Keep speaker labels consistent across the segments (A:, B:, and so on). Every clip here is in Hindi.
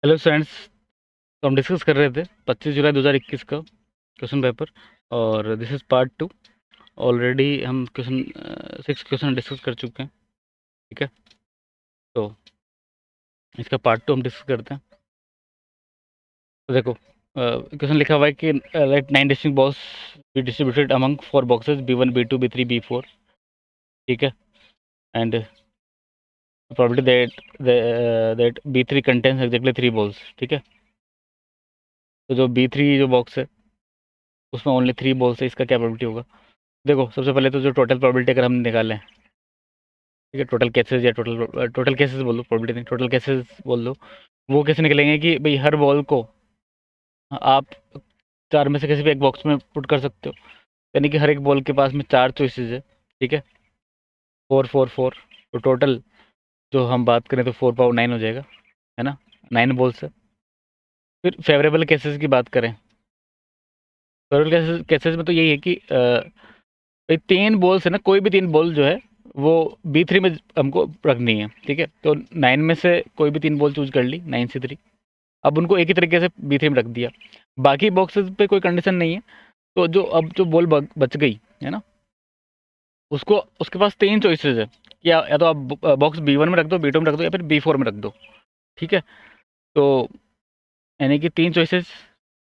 A: Hello friends. तो हम डिस्कस कर रहे थे 25 जुलाई 2021 का क्वेश्चन पेपर, और दिस इज़ पार्ट 2। ऑलरेडी हम क्वेश्चन 6 क्वेश्चन डिस्कस कर चुके हैं। ठीक है, तो इसका पार्ट 2 हम डिस्कस करते हैं। तो देखो, क्वेश्चन लिखा हुआ है कि let 9 distinct balls be distributed among 4 boxes B1 B2 B3 B4। ठीक है, and probability that B3 contains exactly 3 balls। ठीक है, तो जो B3 जो बॉक्स है उसमें ओनली 3 बॉल्स है, इसका क्या प्रोबेबिलिटी होगा। देखो, सबसे पहले तो जो टोटल प्रोबेबिलिटी अगर हम निकालें, ठीक है, टोटल केसेस या टोटल केसेस बोल दो, प्रोबेबिलिटी नहीं, टोटल केसेस बोल दो। वो कैसे निकलेंगे कि भाई हर बॉल को आप 4 में से किसी भी एक बॉक्स में पुट कर सकते हो, यानी कि हर एक बॉल के पास में 4 चॉइसेस है। ठीक है, 4 4 4, तो टोटल जो हम बात करें तो 4 पावर 9 हो जाएगा, है ना, 9 बॉल्स है। फिर फेवरेबल केसेस की बात करें, फेवरेबल केसेस में तो यही है कि भाई 3 बॉल्स है ना, कोई भी 3 बॉल जो है वो B3 में हमको रखनी है। ठीक है, तो 9 में से कोई भी 3 बॉल चूज कर ली, 9 से 3। अब उनको एक ही तरीके से B3 में रख दिया, बाकी बॉक्सेस पे कोई कंडीशन नहीं है। तो जो अब जो बॉल बच गई है ना, उसको उसके पास 3 चॉइसेस है कि या तो आप बॉक्स B1 में रख दो, B2 में रख दो, या फिर B4 में रख दो। ठीक है, तो यानी कि 3 चॉइसेस,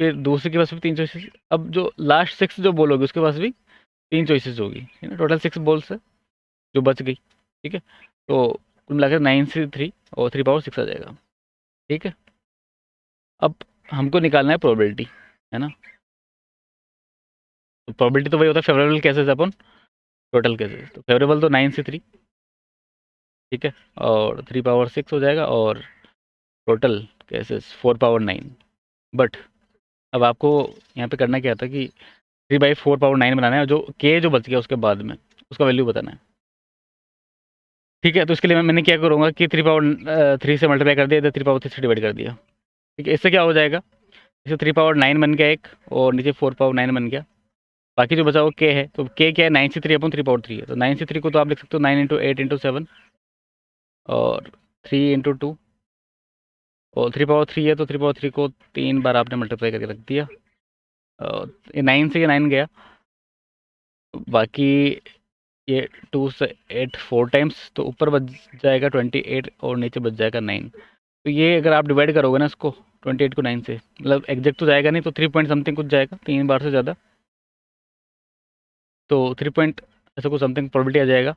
A: फिर दूसरे के पास भी 3 चॉइसेस। अब जो लास्ट 6 जो बॉल होगी उसके पास भी 3 चॉइसेस होगी, है ना, टोटल 6 बॉल्स है जो बच गई। ठीक है, तो कुल मिलाकर 9 से 3 और 3 पावर 6 आ जाएगा। ठीक है, अब हमको निकालना है प्रोबेबिलिटी, है ना। तो प्रोबेबिलिटी तो वही होता है फेवरेबल केसेस अपन टोटल केसेस। तो फेवरेबल तो 9 से 3, ठीक है, और 3 पावर 6 हो जाएगा, और टोटल केसेस 4 पावर 9। बट अब आपको यहाँ पे करना क्या था कि 3/4 पावर 9 बनाना है, जो के जो बच गया उसके बाद में उसका वैल्यू बताना है। ठीक है, तो इसके लिए मैंने क्या करूँगा कि 3 पावर 3 से मल्टीप्लाई कर दिया, इधर 3 पावर 3 से डिवाइड कर दिया। ठीक है, इससे क्या हो जाएगा, इसे 3 पावर 9 बन गया एक, और नीचे 4 पावर 9 बन गया। बाकी जो बचा वो के है, तो के क्या है, 9 से 3 अपन 3 पावर 3 है, तो 9 से 3 को तो आप लिख सकते हो 9 इंटू 8 इंटू 7, और 3 इंटू 2, और 3 पावर 3 है तो 3 पावर 3 को 3 बार आपने मल्टीप्लाई करके रख दिया, और ये 9 से ये 9 गया। बाकी ये 2 से 8 4 टाइम्स, तो ऊपर बच जाएगा 28 और नीचे बच जाएगा 9। तो ये अगर आप डिवाइड करोगे ना इसको 28 को 9 से, मतलब एग्जैक्ट तो जाएगा नहीं, तो 3 पॉइंट समथिंग कुछ जाएगा, 3 बार से ज़्यादा, तो 3 पॉइंट ऐसा कुछ समथिंग प्रोबेबिलिटी आ जाएगा।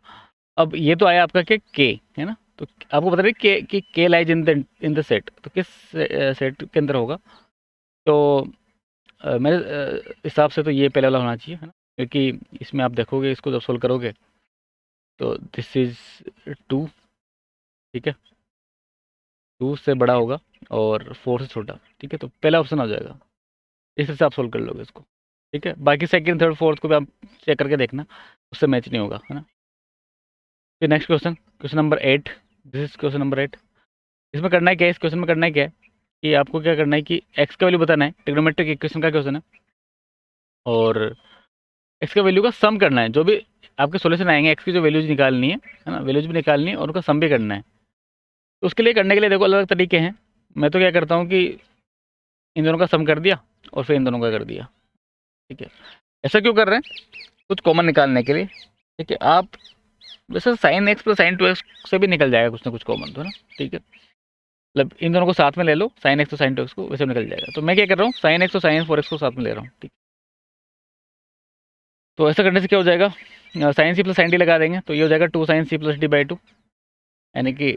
A: अब ये तो आया आपका क्या, के, है ना। तो आपको बता रहे कि के लाइज इन द सेट, तो किस सेट के अंदर होगा। तो मेरे हिसाब से तो ये पहले वाला होना चाहिए, है ना, क्योंकि इसमें आप देखोगे इसको जब सोल्व करोगे तो दिस इज 2। ठीक है, 2 से बड़ा होगा और 4 से छोटा। ठीक है, तो पहला ऑप्शन आ जाएगा, इस तरह से आप सोल्व कर लोगे इसको। ठीक है, बाकी सेकंड थर्ड फोर्थ को भी आप चेक करके देखना, उससे मैच नहीं होगा, है ना। फिर next question, question number 8। This is question number 8। इसमें करना है क्या, इस क्वेश्चन में करना है क्या है कि आपको क्या करना है कि एक्स का वैल्यू बताना है, ट्रिग्नोमेट्रिक इक्वेशन का क्वेश्चन है, और एक्स का वैल्यू का सम करना है। जो भी आपके सोल्यूशन आएंगे एक्स की जो वैल्यूज निकालनी है ना, वैल्यूज भी निकालनी है और उनका सम भी करना है। तो उसके लिए करने के लिए देखो अलग अलग तरीके हैं। मैं तो क्या करता हूँ कि इन दोनों का सम कर दिया और फिर इन दोनों का कर दिया। ठीक है, ऐसा क्यों कर रहे हैं, कुछ कॉमन निकालने के लिए। ठीक है, आप वैसे sine x plus sign 2x से भी निकल जाएगा कुछ ना कुछ कॉमन, तो है ना। ठीक है, मतलब इन दोनों को साथ में ले लो, साइन एक्स तो साइन 2x को, वैसे निकल जाएगा। तो मैं क्या कर रहा हूँ, साइन एक्स और साइन 4x को साथ में ले रहा हूँ। ठीक, तो ऐसा करने से क्या हो जाएगा, sine C plus sine D लगा देंगे, तो ये हो जाएगा 2 sin c + d/2, यानी कि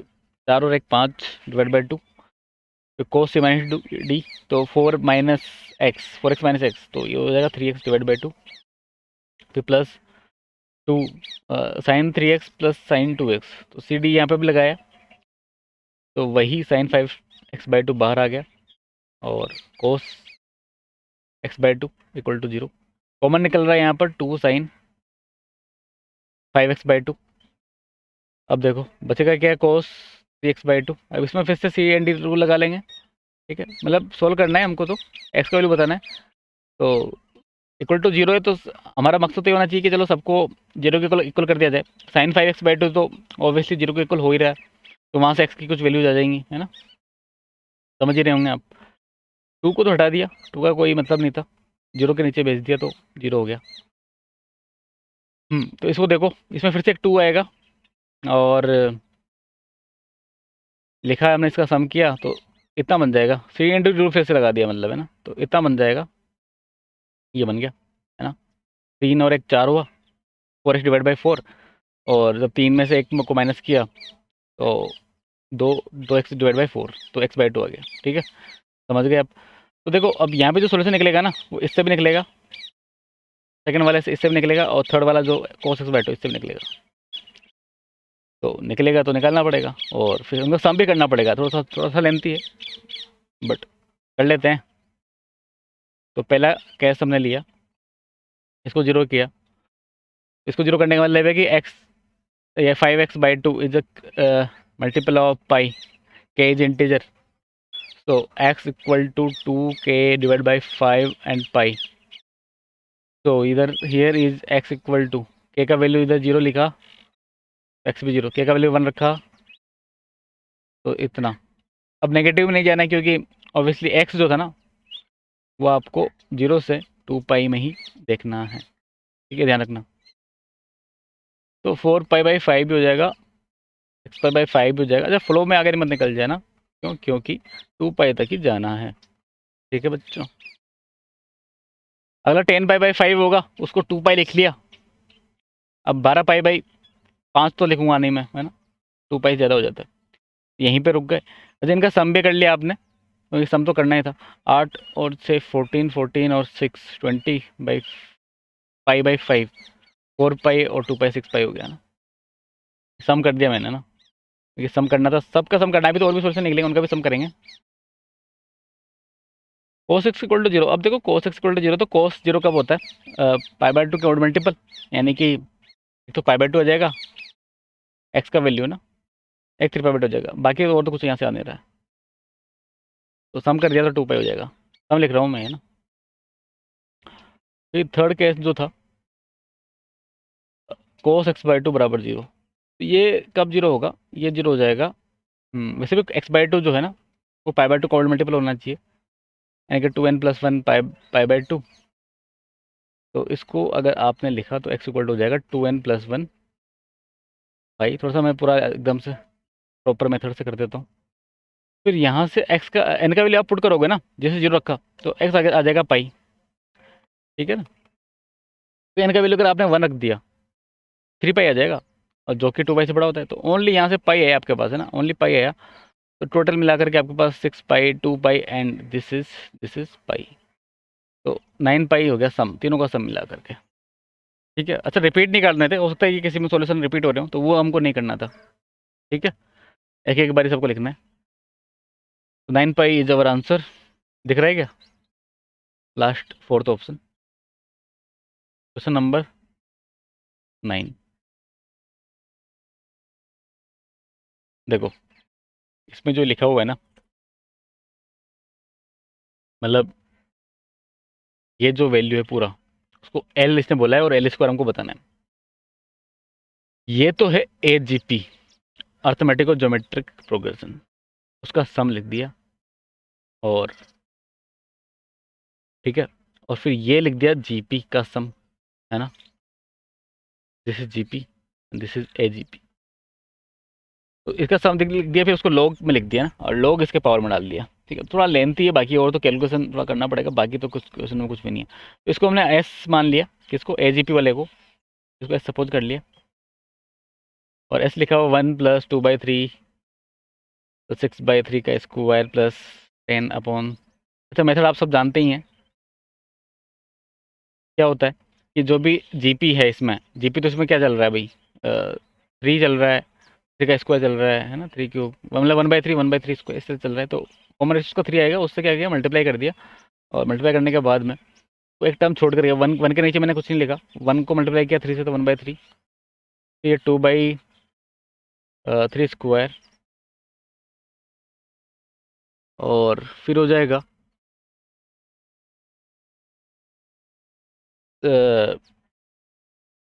A: 4 और 1 5 डिवाइड बाई 2, तो cos c माइनस डी, तो 4x तो ये हो जाएगा 3x डिवाइड बाई 2, फिर plus 2 sign 3x plus sign 2x, तो सी डी यहाँ पे भी लगाया, तो वही साइन 5x/2 बाहर आ गया, और cos x/2 equal to 0। Common निकल रहा है यहाँ पर 2 sin 5x/2। अब देखो बचेगा क्या, cos 3x/2। अब इसमें फिर से सी एन डी रूल लगा लेंगे। ठीक है, मतलब सोल्व करना है हमको, तो एक्स का वैल्यू बताना है। तो इक्वल टू 0 है, तो हमारा मकसद तो ये होना चाहिए कि चलो सबको 0 के इक्वल इक्वल कर दिया जाए। साइन 5x/2 तो ऑब्वियसली 0 के इक्वल हो ही रहा है, तो वहाँ से एक्स की कुछ वैल्यूज आ जाएंगी, है ना। समझ ही रहे होंगे आप। 2 को तो हटा दिया, 2 का कोई मतलब नहीं था, 0 के नीचे भेज दिया तो 0 हो गया। तो इसको देखो, इसमें फिर से एक 2 आएगा और लिखा है हमने, इसका सम किया तो इतना बन जाएगा। 3 इंटू 2 फिर से लगा दिया मतलब, है ना, तो इतना बन जाएगा, ये बन गया, है ना। 3 और 1 4 हुआ, 4x डिवाइड बाई 4, और जब 3 में से 1 को माइनस किया तो 2x डिवाइड बाई 4, तो x/2 आ गया। ठीक है, समझ गए आप। तो देखो अब यहाँ पे जो सोल्यूशन निकलेगा ना, वो इससे भी निकलेगा, सेकंड वाले से इससे भी निकलेगा, और थर्ड वाला जो cos x/2 इससे भी निकलेगा। तो निकलेगा तो निकालना पड़ेगा, और फिर उनको सम भी करना पड़ेगा, थोड़ा सा लेंथी है, बट कर लेते हैं। तो पहला केस हमने लिया, इसको 0 किया। इसको 0 करने का मतलब है कि x या 5x/2 is a multiple of pi, k is integer, तो x equal to 2k divide by 5 and pi. तो इधर here is x equal to, k का वैल्यू इधर 0 लिखा, x भी 0, k का वैल्यू 1 रखा, तो इतना। अब नेगेटिव में नहीं जाना है, क्योंकि ऑब्वियसली x जो था ना, वो आपको 0 से 2 पाई में ही देखना है। ठीक है, ध्यान रखना। तो 4 पाई/5 भी हो जाएगा, 6 पाई/5 भी हो जाएगा। अच्छा, फ्लो में आगे मत निकल जाए ना, क्योंकि 2 पाई तक ही जाना है। ठीक है बच्चों। अगला 10 पाई/5 होगा, उसको 2 पाई लिख लिया। अब 12 पाई/5 तो लिखूंगा नहीं मैं, है ना, 2 पाई ज़्यादा हो जाता है, यहीं पे रुक गए। अच्छा, इनका सम भी कर लिया आपने, क्योंकि सम तो करना ही था। 8 और से 14, 14 और 6 20/पाई/5, 4 पाई और 2 पाई 6 पाई हो गया ना। सम कर दिया मैंने ना, क्योंकि सम करना था, सबका सम करना है। अभी तो और भी सोल्यूशन निकलेंगे, उनका भी सम करेंगे। cos x equal to 0। अब देखो cos x इक्वल टू 0, तो cos 0 कब होता है? पाई/2 के ऑड मल्टीपल, यानी कि एक तो पाई/2 आ जाएगा, x का वैल्यू ना, x 3 पाई/2 हो जाएगा, बाकी और तो कुछ यहाँ से आ नहीं रहा है। तो सम कर दिया तो 2 पाई हो जाएगा, सम लिख रहा हूँ मैं, है ना। फिर थर्ड केस जो था, cos x/2 बराबर 0, तो ये कब 0 होगा? ये 0 हो जाएगा। वैसे भी x/2 जो है ना, वो पाई/2 का ऑड मल्टीपल होना चाहिए, यानी कि 2n+1 पाई/2। तो इसको अगर आपने लिखा तो x इक्वल हो जाएगा 2n+1 पाई। थोड़ा सा मैं पूरा एकदम से प्रॉपर मेथड से कर देता हूँ। फिर यहाँ से x का n का वैल्यू आप पुट करोगे ना, जैसे 0 रखा तो x आगे आ जाएगा पाई। ठीक है ना। तो n का वैल्यू अगर आपने 1 रख दिया, 3 पाई आ जाएगा, और जो कि 2 पाई से बड़ा होता है। तो ओनली यहाँ से पाई है आपके पास, है ना, ओनली पाई आया। तो टोटल मिलाकर के आपके पास 6 पाई, 2 पाई एंड दिस इज पाई। तो 9 पाई हो गया सम, तीनों का सम मिला करके। ठीक है। अच्छा, रिपीट नहीं करने थे, हो सकता है कि किसी में सॉल्यूशन रिपीट हो रहे हो, तो वो हमको नहीं करना था। ठीक है, एक एक बारी सबको लिखना है। तो 9 पाई इज अवर आंसर, दिख रहा है क्या? Last fourth option, question number 9। देखो इसमें जो लिखा हुआ है ना, मतलब ये जो वैल्यू है पूरा, उसको एल इसने बोला है, और एल स्क्वायर हमको बताना है। ये तो है AGP, अर्थमेटिक और ज्योमेट्रिक प्रोग्रेशन, उसका सम लिख दिया, और ठीक है, और फिर ये लिख दिया GP का सम, है ना, this is GP, this is AGP। तो इसका सम लिख दिया, फिर उसको लॉग में लिख दिया ना, और लॉग इसके पावर में डाल दिया। ठीक है, थोड़ा लेंथी है, बाकी और तो कैलकुलेशन थोड़ा करना पड़ेगा, बाकी तो कुछ क्वेश्चन में कुछ भी नहीं है। तो इसको हमने एस मान लिया, किसको? AGP वाले को, इसको एस सपोज कर लिया, और एस लिखा हुआ 1+2/3, तो 6/3 का स्क्वायर प्लस 10/। अच्छा, मेथड आप सब जानते ही हैं, क्या होता है कि जो भी GP है इसमें, GP तो इसमें क्या चल रहा है भाई, 3 चल रहा है, 3 का स्क्वायर चल रहा है ना, 3³ मतलब 1/3 स्क्वायर इससे चल रहा है। तो कॉमन इसका 3 आएगा, उससे क्या किया, मल्टीप्लाई कर दिया, और मल्टीप्लाई करने के बाद में तो एक टर्म छोड़ कर गया, 1 के नीचे मैंने कुछ नहीं लिखा, 1 को मल्टीप्लाई किया 3 से, तो 1/3, तो ये 2/3 स्क्वायर, और फिर हो जाएगा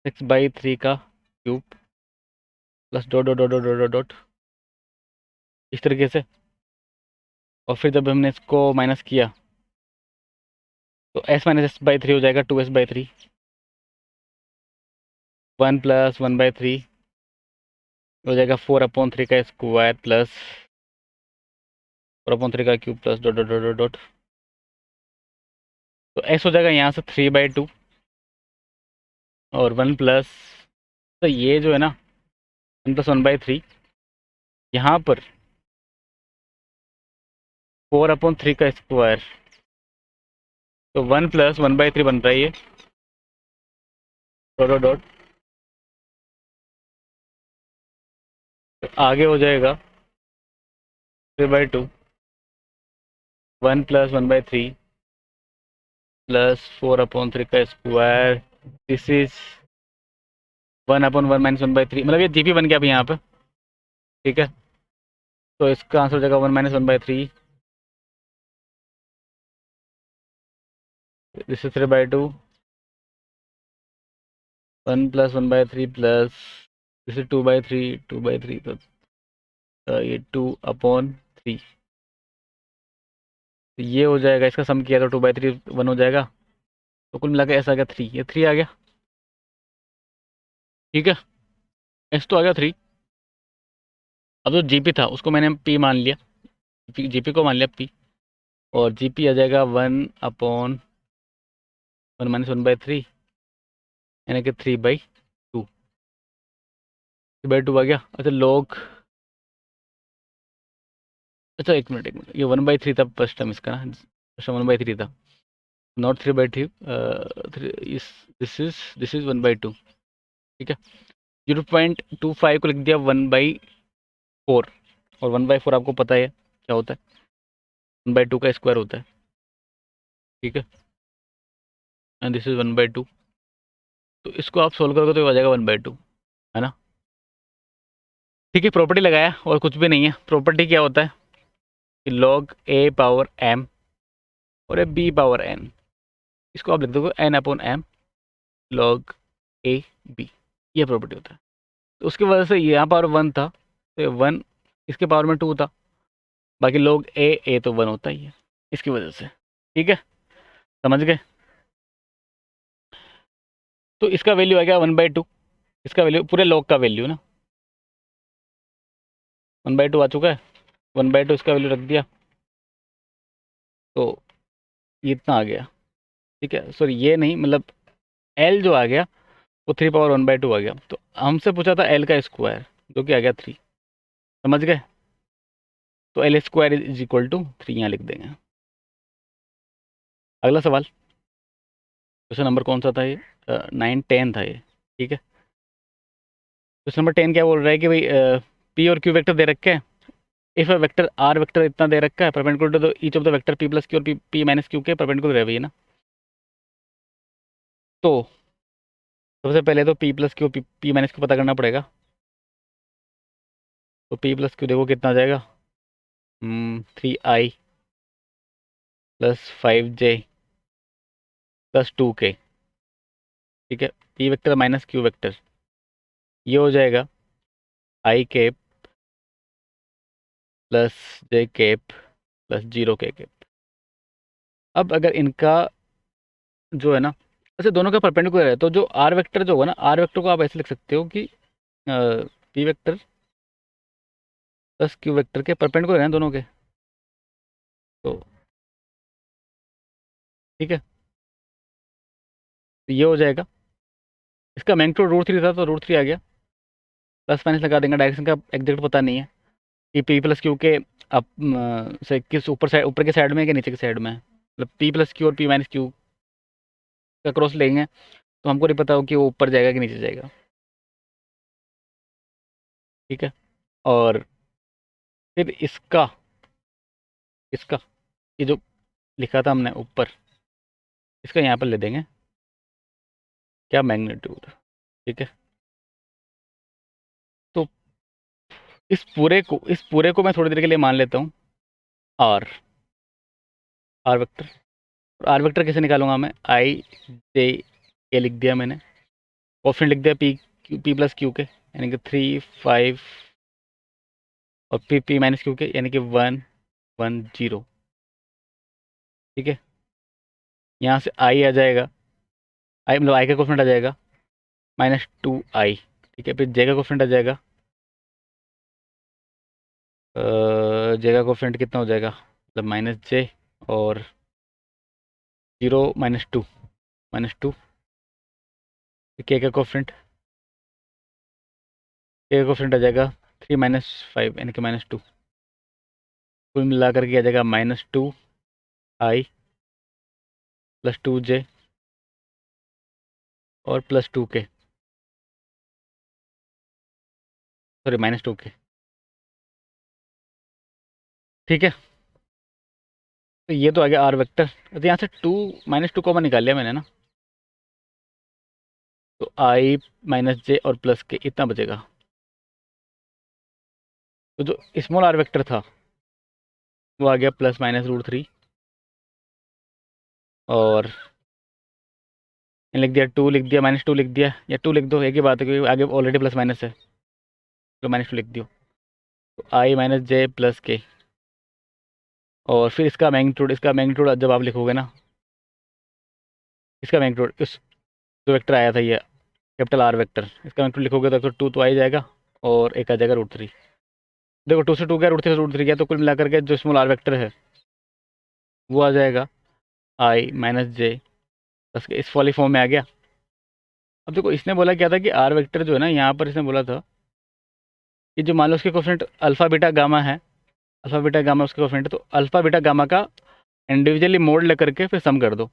A: 6/3 का cube plus dot dot dot dot dot dot, इस तरीके से। और फिर जब हमने इसको माइनस किया तो s minus S by three हो जाएगा 2s/3। 1 + 1/3 हो जाएगा 4/3 का स्क्वायर प्लस 4/3 का cube plus dot dot dot dot dot. तो s हो जाएगा यहाँ से 3/2 और 1 प्लस, तो ये जो है ना 1 + 1/3 यहाँ पर 4/3 का स्क्वायर, तो 1 + 1/3 बन रहा है ये डॉट डॉट डॉट। तो आगे हो जाएगा 3/2 1 + 1/3 प्लस 4/3 का स्क्वायर। दिस इज 1/1 - 1/3, मतलब ये जीपी बन गया अभी यहाँ पे। ठीक है, तो इसका आंसर हो जाएगा 1 - 1/3। This is 3/2 1 + 1/3 plus this is 2/3 2/3, तो ये 2/3। तो ये हो जाएगा, इसका सम किया तो 2/3 1 हो जाएगा, तो कुल मिला के ऐसा आ गया 3, ये 3 आ गया। ठीक है, एस तो आ गया 3। अब जो जीपी था उसको मैंने पी मान लिया, जीपी को मान लिया पी, और जीपी आ जाएगा 1/1 - 1/3 यानी कि 3/2। 3/2 आ गया। अच्छा लॉग, अच्छा एक मिनट एक मिनट, ये 1/3 था फर्स्ट टाइम इसका ना, फर्स्ट 1/3 था, नॉट 3/3। This is 1/2। ठीक है, 0.25 को लिख दिया 1/4, और 1/4 आपको पता है क्या होता है, 1/2 का स्क्वायर होता है। ठीक है, एंड दिस इज 1/2। तो इसको आप सोल्व करोगे तो आ जाएगा 1/2, है ना। ठीक है, प्रॉपर्टी लगाया और कुछ भी नहीं है। प्रॉपर्टी क्या होता है कि log a पावर m और a b पावर n, इसको आप लिख दोगे n/m log a b, ये प्रॉपर्टी होता है। तो उसकी वजह से यहाँ पावर 1 था, तो 1 इसके पावर में 2 था, बाकी log a तो 1 होता ही है इसकी वजह से। ठीक है, समझ गए। तो इसका वैल्यू आ गया 1/2, इसका वैल्यू पूरे log का वैल्यू ना 1/2 आ चुका है। 1/2 इसका वैल्यू रख दिया, तो ये इतना आ गया। ठीक है, सॉरी ये नहीं, मतलब एल जो आ गया वो 3/1/2 आ गया। तो हमसे पूछा था एल का स्क्वायर, जो कि आ गया 3। समझ गए, तो L square is equal to 3 यहाँ लिख देंगे। अगला सवाल, क्वेश्चन नंबर कौन सा था ये, 9 10 था ये। ठीक है, क्वेश्चन नंबर 10 क्या बोल रहा है कि भाई पी और क्यू वेक्टर दे रखे हैं। If a vector R vector इतना दे रखा है, perpendicular to each of the vector P plus Q और पी माइनस क्यू के परपेंडिकुलर है भैया ना। तो सबसे पहले तो P plus Q P minus Q पता करना पड़ेगा। तो पी प्लस क्यू देखो कितना आ जाएगा, 3i plus 5j plus 2k। ठीक है, P vector minus Q vector, ये हो जाएगा आई कैप प्लस जे कैप प्लस 0k कैप। अब अगर इनका जो है ना, ऐसे दोनों का परपेंडिकुलर है, तो जो आर वेक्टर जो होगा ना, आर वेक्टर को आप ऐसे लिख सकते हो कि P vector plus Q vector के परपेंडिकुलर हैं दोनों के। तो ठीक है, तो ये हो जाएगा, इसका मैग्नीट्यूड √3 था तो √3 आ गया, प्लस माइनस लगा देंगे, डायरेक्शन का एग्जैक्ट पता नहीं है कि पी प्लस क्यू के अप से किस ऊपर साइड, ऊपर के साइड में है कि नीचे के साइड में है। मतलब पी प्लस क्यू और पी माइनस क्यू का क्रॉस लेंगे तो हमको नहीं पता हो कि वो ऊपर जाएगा कि नीचे जाएगा। ठीक है, और फिर इसका इसका ये जो लिखा था हमने ऊपर, इसका यहाँ पर ले देंगे क्या, मैग्नीट्यूड। ठीक है, तो इस पूरे को मैं थोड़ी देर के लिए मान लेता हूँ R, R vector. R vector कैसे निकालूंगा मैं, आई जे के लिख दिया मैंने, ऑप्शन लिख दिया पी प्लस क्यू के यानी कि 3 5 और पी माइनस क्यू के यानी कि 1 1 0। ठीक है, यहाँ से आई आ जाएगा, आई मतलब आई का कोफिशिएंट आ जाएगा -2i। ठीक है, फिर जे का कोफिशिएंट आ जाएगा, जे का कोफिशिएंट कितना हो जाएगा, मतलब -j और 0 -2 के का कोफिशिएंट, के का कोफिशिएंट आ जाएगा 3 -5 यानी कि -2। कुल मिला करके आ जाएगा -2i +2j और +2k, सॉरी -2k। ठीक है, तो ये तो आ गया आर वेक्टर। तो यहाँ से 2 -2 कॉमन निकाल लिया मैंने ना, तो i -j और +k इतना बचेगा। तो जो स्मॉल आर वेक्टर था वो आ गया ±√3, और लिख दिया 2, लिख दिया -2 लिख दिया, या 2 लिख दो, एक ही बात है क्योंकि आगे ऑलरेडी प्लस माइनस है, तो -2 लिख दियो। तो i -j +k, और फिर इसका मैग्नीट्यूड जब आप लिखोगे ना, इसका मैग्नीट्यूड इस जो वेक्टर आया था ये कैपिटल आर वेक्टर, इसका मैग्नीट्यूड लिखोगे तो 2 तो आ ही जाएगा, और एक आ जाएगा √3। देखो 2 से 2 गया, √3 से √3 गया, तो कुल मिलाकर के जो स्मॉल आर वेक्टर है वो आ जाएगा i -j +k, इस वाली फॉर्म में आ गया। अब देखो इसने बोला क्या था कि आर वेक्टर जो है ना, यहाँ पर इसने बोला था कि जो मान लो उसके कोफिशिएंट अल्फा बीटा गामा है, अल्फा बीटा गामा उसके कोफिशिएंट है, तो अल्फा बीटा गामा का इंडिविजुअली मोड लेकर के फिर सम कर दो।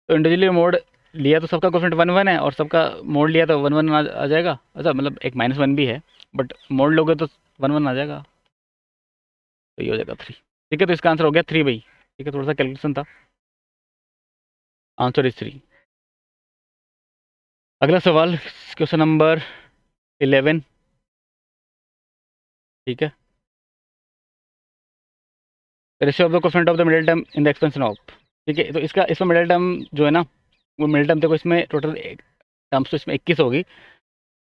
A: तो इंडिविजुअली मोड लिया तो सबका कोफिशिएंट 1 1 है, और सबका मोड लिया तो 1 1 आ जाएगा। अच्छा मतलब एक -1 भी है, बट मोड लोगे तो 1 1 आ जाएगा, तो ये हो जाएगा 3। ठीक है, तो इसका आंसर हो गया 3 भाई। ठीक है, थोड़ा सा कैलकुलेशन था, आंसर इज 3। अगला सवाल, क्वेश्चन नंबर 11। ठीक है, ratio of the coefficient of the middle term in the expansion of. ठीक है, तो इसमें मिडिल टर्म जो है ना, वो मिडिल टर्म देखो, इसमें टोटल टर्म्स तो इसमें 21 होगी,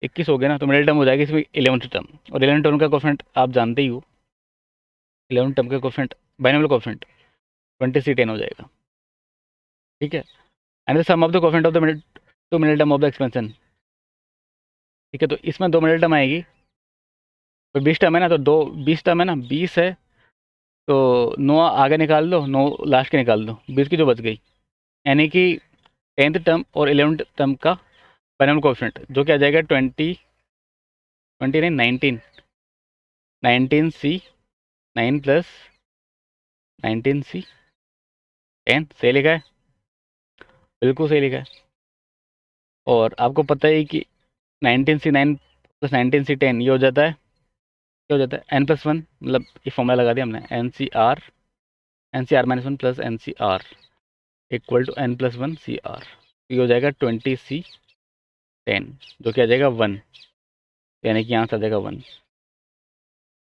A: 21 हो गया ना, तो मिडिल टर्म हो जाएगी इसमें 11th टर्म, और 11th टर्म का कोफिशिएंट आप जानते ही हो, 11th टर्म का कोफिशिएंट बाइनोमियल कोफिशिएंट 20c10 हो जाएगा। ठीक है, and the sum of the coefficient of the middle to middle term of the expansion. ठीक है, तो इसमें 2 मिडिल टर्म आएगी, तो 20 टर्म है ना, तो 20 टर्म है ना, 20 है तो 9 आगे निकाल दो, 9 लास्ट के निकाल दो, 20 की जो बच गई, यानी कि 10th टर्म और 11th टर्म का बाइनोमियल कोफिशिएंट जो कि आ जाएगा 20 नहीं 19c 9 + 19c10, सही लिखा है, बिल्कुल सही लिखा है। और आपको पता ही कि 19c9 + 19c10 ये हो जाता है, क्या हो जाता है, n+1, मतलब ये फॉर्मूला लगा दिया हमने, NCR-1 + NCR = n+1 CR, ये हो जाएगा 20c10 जो कि आ जाएगा 1, यानी कि यहाँ से आ जाएगा 1।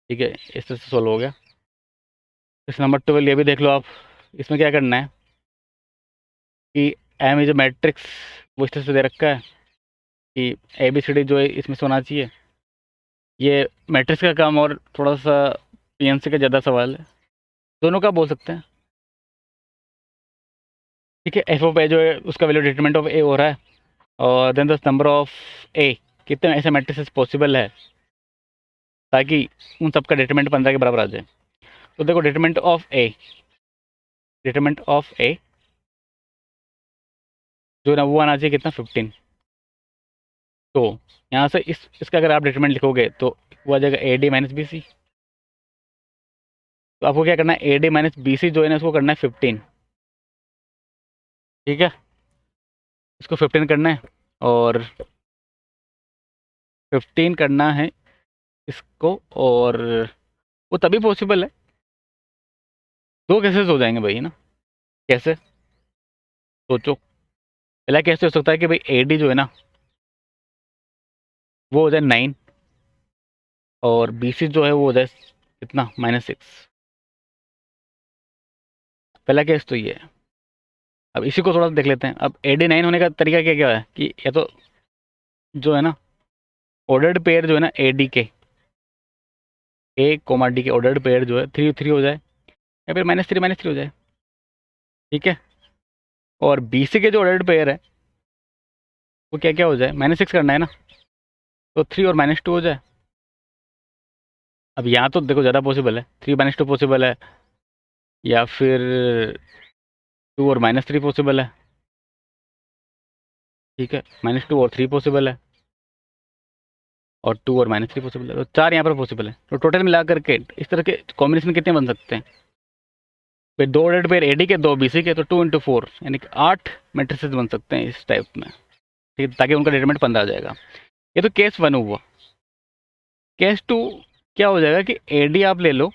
A: ठीक है, इस तरह से सोल्व हो गया। इस नंबर 12 ये भी देख लो आप, इसमें क्या करना है कि एम इज मैट्रिक्स, वो इस तरह से दे रखा है कि ABCD जो है इसमें से होना चाहिए। ये मैट्रिक्स का काम और थोड़ा सा PNC का ज़्यादा सवाल है, दोनों का बोल सकते हैं। ठीक है, एफ ऑफ ए जो है उसका वैल्यू डिटरमिनेंट ऑफ ए हो रहा है, और देन द नंबर ऑफ ए, कितने ऐसे मैट्रिसेस पॉसिबल है ताकि उन सबका डिटरमिनेंट 15 के बराबर आ जाए। तो देखो डिटरमिनेंट ऑफ ए जो है ना वो आना चाहिए कितना, 15। तो यहाँ से इसका अगर आप डिटरमिनेंट लिखोगे तो वो आ जाएगा AD - BC। तो आपको क्या करना है, AD - BC जो है ना उसको करना है 15। ठीक है, इसको 15 करना है, और 15 करना है इसको, और वो तभी पॉसिबल है, दो केसेस हो जाएंगे भाई, है ना। कैसे, सोचो, पहला कैसे हो सकता है कि भाई AD जो है ना वो हो जाए 9, और BC जो है वो हो जाए कितना, -6। पहला केस तो ये है। अब इसी को थोड़ा सा देख लेते हैं। अब AD 9 होने का तरीका क्या क्या है कि या तो जो है ना ऑर्डर्ड पेयर जो है ना AD के A, D के ऑर्डर्ड पेयर जो है 3 3 हो जाए, या फिर -3 हो जाए, ठीक है। और बी सी के जो ऑर्डर्ड पेयर है वो क्या क्या हो जाए, -6 करना है ना, तो 3 और -2 हो जाए। अब यहाँ तो देखो ज़्यादा पॉसिबल है, 3 - 2 पॉसिबल है, या फिर 2 और -3 पॉसिबल है, ठीक है। -2 और 3 पॉसिबल है, और 2 और -3 पॉसिबल है, तो 4 यहाँ पर पॉसिबल है। तो टोटल मिला करके इस तरह के कॉम्बिनेशन कितने बन सकते हैं भाई, 2 ऑर्डर्ड पेयर एडी के, 2 बीसी के, तो 2 × 4 यानी कि 8 मैट्रिसेस बन सकते हैं इस टाइप में, ठीक है, ताकि उनका डिटरमिनेंट 15 आ जाएगा। ये तो केस 1 हुआ। केस 2 क्या हो जाएगा कि एडी आप ले लो,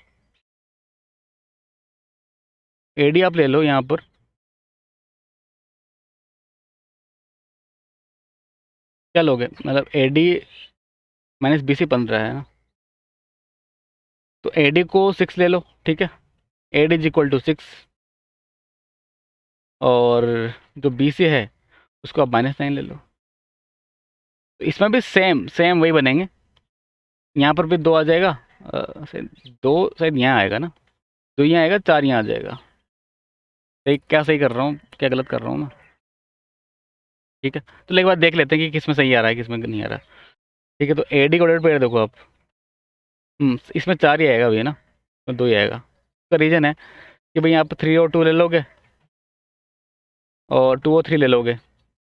A: एडी आप ले लो यहाँ पर, क्या लोगे, मतलब एडी -BC 15 है ना, तो एडी को 6 ले लो, ठीक है, एडी इज इक्वल टू 6, और जो बीसी है उसको आप -9 ले लो। तो इसमें भी सेम सेम वही बनेंगे, यहाँ पर भी 2 आ जाएगा, शायद 2 शायद यहाँ आएगा ना, 2 यहाँ आएगा, 4 यहाँ आ जाएगा। सही, क्या सही कर रहा हूँ, क्या गलत कर रहा हूँ मैं, ठीक है। तो एक बार देख लेते हैं कि किस में सही आ रहा है, किस में नहीं आ रहा, ठीक है। तो एडी कोडेड पेयर देखो आप, इसमें 4 ही आएगा भैया ना, तो 2 ही आएगा। उसका रीज़न है कि भाई यहाँ पर 3 और 2 ले लोगे, और 2 और 3 ले लोगे,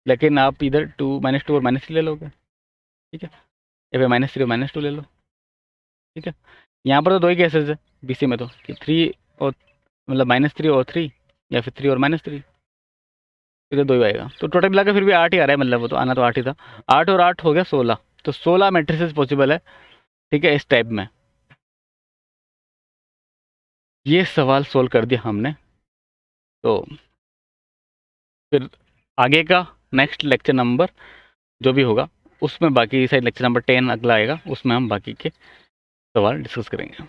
A: लेकिन आप इधर -2 और -3 ले लोगे, ठीक है, या फिर -3 और -2 ले लो, ठीक है। यहाँ पर तो 2 ही केसेस है बीसी में, तो कि 3 और मतलब -3 और 3, या फिर 3 और -3, इधर 2 ही आएगा। तो टोटल मिलाकर फिर भी 8 ही आ रहा है, मतलब वो तो आना तो 8 ही था। 8 और 8 हो गया 16, तो 16 मैट्रिसेस पॉसिबल है, ठीक है, इस टाइप में। ये सवाल सोल्व कर दिया हमने। तो फिर आगे का नेक्स्ट लेक्चर नंबर जो भी होगा उसमें, बाकी शायद लेक्चर नंबर 10 अगला आएगा, उसमें हम बाकी के सवाल डिस्कस करेंगे।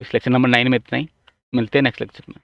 A: इस लेक्चर नंबर 9 में इतना ही, मिलते हैं नेक्स्ट लेक्चर में।